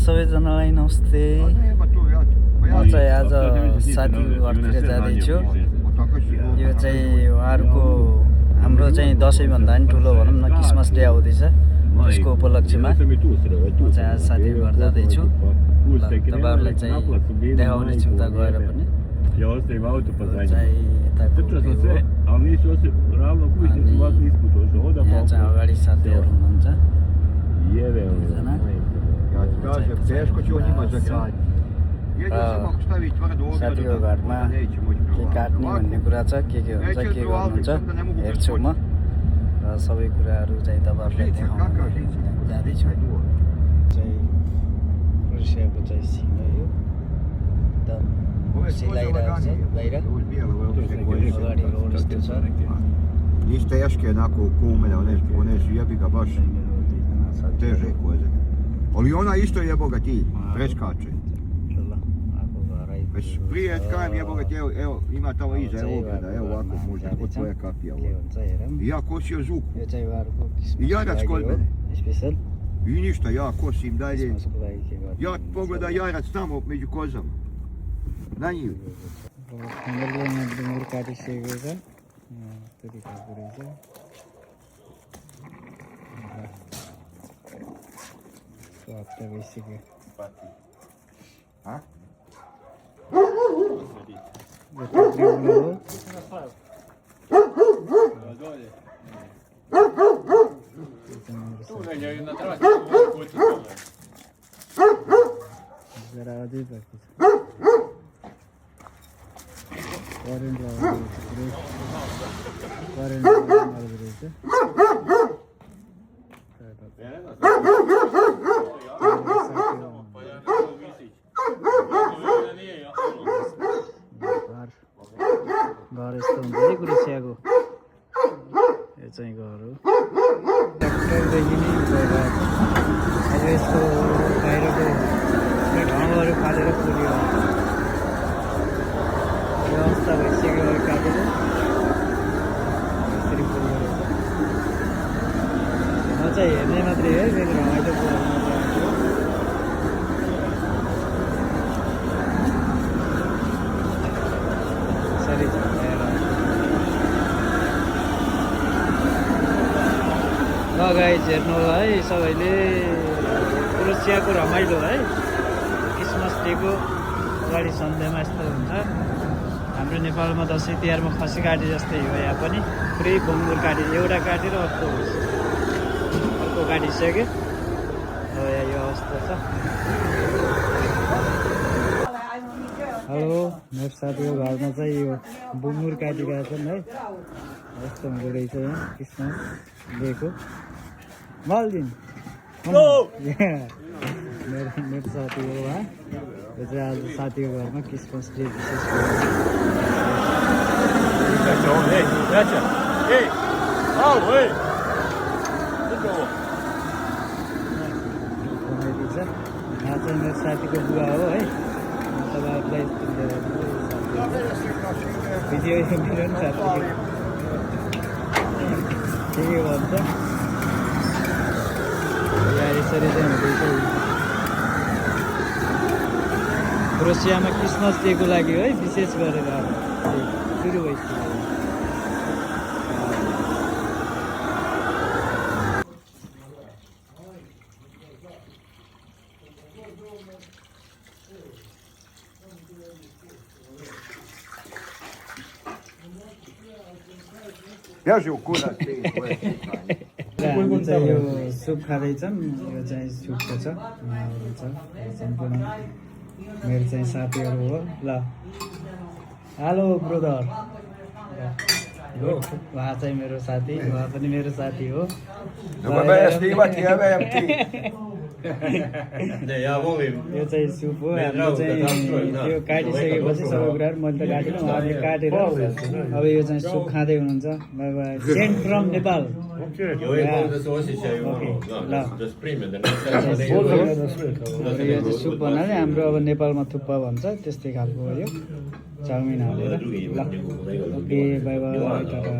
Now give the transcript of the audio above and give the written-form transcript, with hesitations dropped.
सबैजनालाई नमस्ते। म चाहिँ आज साथीको घरतिर जाँदैछु। यो चाहिँ उहाँहरूको हाम्रो चाहिँ दसैँभन्दा पनि ठुलो भनौँ न क्रिसमस डे आउँदैछ, त्यसको उपलक्ष्यमा म चाहिँ आज साथीको घर जाँदैछु। तपाईँहरूलाई चाहिँ देखाउने छु उता गएर पनि। चाहिँ यहाँ चाहिँ अगाडि साथीहरू हुनुहुन्छ। साथीको घरमा के काट्ने भन्ने कुरा छ, के हुन्छ के गर्नुहुन्छ हेर्छु म, र सबै कुराहरू चाहिँ तपाईँहरूलाई देखाउन जाँदैछु। चाहिँ क्रोसियाको चाहिँ सिन हो यो, एकदम सिलाइरहेको छ बाहिर। अगाडि रोड यस्तो छ। Niistä äsken kuumena on syöpikä vasta. Terve kuule. Oli ona isto ja bogati, preskače. Već prije kajem je bogati, evo ima tamo iza, evo gleda, evo ovako može, kod tvoja kapija. I ja kosio zvuku. I jarac kod mene. I ništa, ja kosim dalje. Ja pogledam jarac tamo među kozama. Na njih. Ha? घर यस्तो हुन्छ है क्रोसियाको। यो चाहिँ घर हो। ट्र्याक्टरदेखि नै गएर अब यस्तो बाहिरको ठाउँहरू फालेर पुग्यो। यो अवस्था भइसक्यो काटेर यसरी पुग्यो। म चाहिँ हेर्ने मात्रै है, मेरो रमाइलो कुराहरू गाइज हेर्नु होला है सबैले। क्रोसियाको रमाइलो है, क्रिसमस डेको अगाडि सन्ध्यामा यस्तो हुन्छ। हाम्रो नेपालमा दसैँ तिहारमा खसी काटे जस्तै हो, यहाँ पनि पुरै बङ्गुर काटे, एउटा काटेर अर्को काटिसक्यो। अब यहाँ यो अवस्था छ। हेलो, मेरो साथीको घरमा चाहिँ यो बुङ्गुर काटिरहेको छन् है। यस्तो हुँदो रहेछ यहाँ क्रिसमस डेको। मालदिन मेरो साथी हो उहाँ। यो चाहिँ आज साथीको घरमा क्रिसमस डे विशेष बनाइदिन्छ। यहाँ चाहिँ मेरो साथीको बुवा हो है। तपाईँहरूलाई भिडियो मेरो पनि साथी के भन्छ यसरी चाहिँ हुँदैछ। क्रोसियामा क्रिसमस डेको लागि है विशेष गरेर सुरु भइसक्यो। Ja žiu kuda ti. हामी चाहिँ यो सुप खाँदैछन्। यो चाहिँ सुपको छ। सम्पूर्ण मेरो चाहिँ साथीहरू हो। ल हेलो ब्रदर, उहाँ चाहिँ मेरो साथी, उहाँ पनि मेरो साथी हो। यो चाहिँ सुप हो। हाम्रो चाहिँ त्यो काटिसकेपछि सबै कुराहरू मैले त काटेन, उहाँले काटेर अब यो चाहिँ सुप खाँदै हुनुहुन्छ। Sent from Nepal. यो चाहिँ सुप भन्नाले हाम्रो अब नेपालमा थुक्पा भन्छ, त्यस्तै खालको हो यो। चाउमिन हालेर। ल ओके, बाई बाई, टाटा।